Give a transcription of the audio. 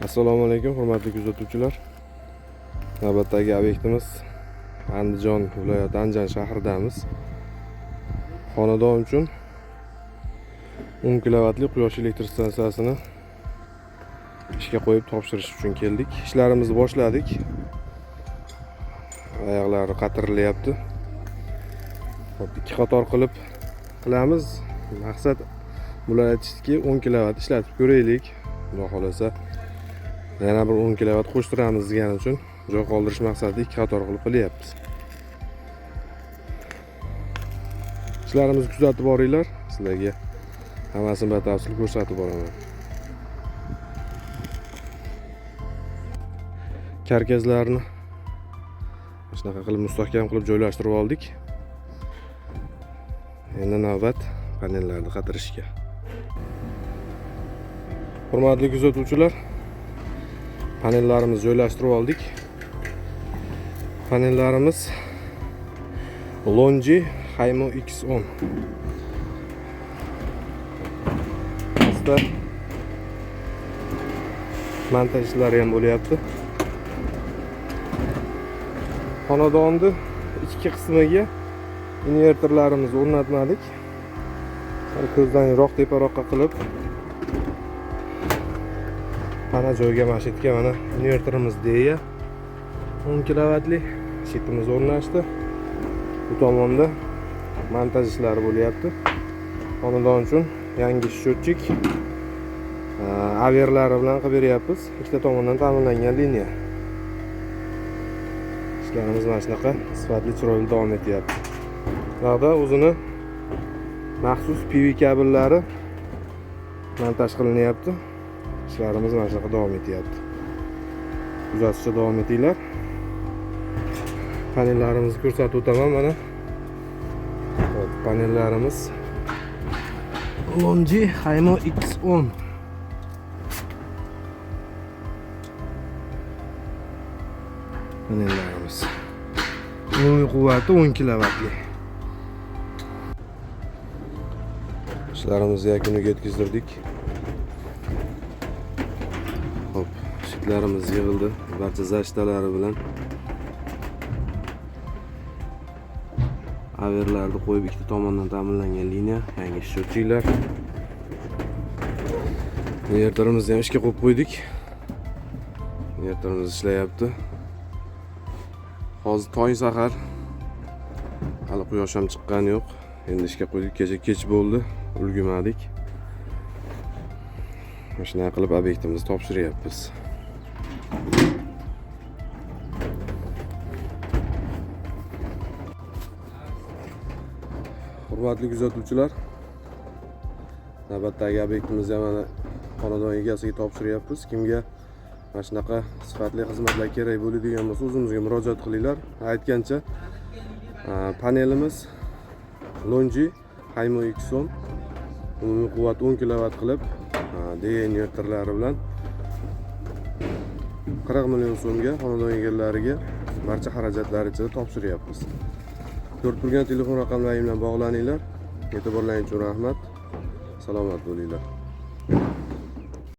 Assalomu alaykum, hurmatli kuzatuvchilar. Navbatdagi obyektimiz Andijon viloyati Andijon shahridamiz. Xonadon uchun 10 kilovatli quyosh elektr stansiyasini ishga qo'yib topshirish uchun keldik. Ishlarimizni boshladik. Oyoqlari qatirilyapti. Ikki qator qilamiz. Maqsad bular aytishdiki 10 kilovat ishlatib ko'raylik. Xudo xolasa yana bir 10 kilovat qo'shtiramiz degani uchun joy qoldirish maqsadida ikki qator qilib qilyapmiz. Ishlarimizni kuzatib boringlar. Sizlarga hammasini batafsil ko'rsatib boraman. Karkazlarni shunaqa qilib mustahkam qilib joylashtirib oldik. Endi navbat panellarni qatirishga. Hurmatli kuzatuvchilar, panellarimizni joylashtirib oldik. Panellarimiz Longi Haymo X10. Asta montaj ishlari ham bo'lyapti. Xonadonni ichki qismiga invertorlarimizni o'rnatmadik. Ko'zdan yiroq teparoqqa qilib mana joyga mashitga mana invertorimiz deya 10 kilovatli shitimiz o'rnashdi. Bu tomonda montaj ishlari bo'lyapti. Xonadon uchun yangi счетчик averlari bilan qilib beryapmiz. Ikkita tomondan ta'minlangan liniya. Ishlarimiz mana shunaqa sifatli chiroyli davom etyapti. Buyoqda o'zini maxsus PV kabellari montaj qilinyapti. Ishlarimiz mana shunaqa davom etyapti. Kuzatishda davom etinglar. Panellarimizni ko'rsatib o'taman mana. Panellarimiz Longi Haymo X10. Panellarimiz umumiy quvvati 10 kilovatli. İşlerimizni yakuniga yetkazdirdik. Hop, shitlarimiz yig'ildi. Barcha zashtalari bilan averlarni qo'yib ikkita tomondan ta'minlangan liniya, yangi счетчикlar. Invertorimizni ham ishga qo'yib qo'ydik. Invertorimiz ishlayapti. Hozir tong sahar. Hali quyosh ham chiqqani yo'q. Endi ishga qo'ydik. Kecha kech bo'ldi. Ulgurmadik. Shunday qilib obyektimizni topshiryapmiz. Hurmatli kuzatuvchilar, navbatdagi obyektimizni mana xonadon egasiga topshiryapmiz. Kimga mana shunaqa sifatli xizmatlar kerak bo'ladigan bo'lsa, o'zimizga murojaat qilinglar. Aytgancha, panelimiz Longi Haymo X10 umumiy quvvat 10 kilovat qilib, DE invertorlari bilan 40 million so'mga xonadon egalariga barcha xarajatlar ichida topshiryapmiz. Ko'rib turgan telefon raqamlarim bilan bog'laninglar. E'tiborlaringiz uchun rahmat. Salomat bo'linglar.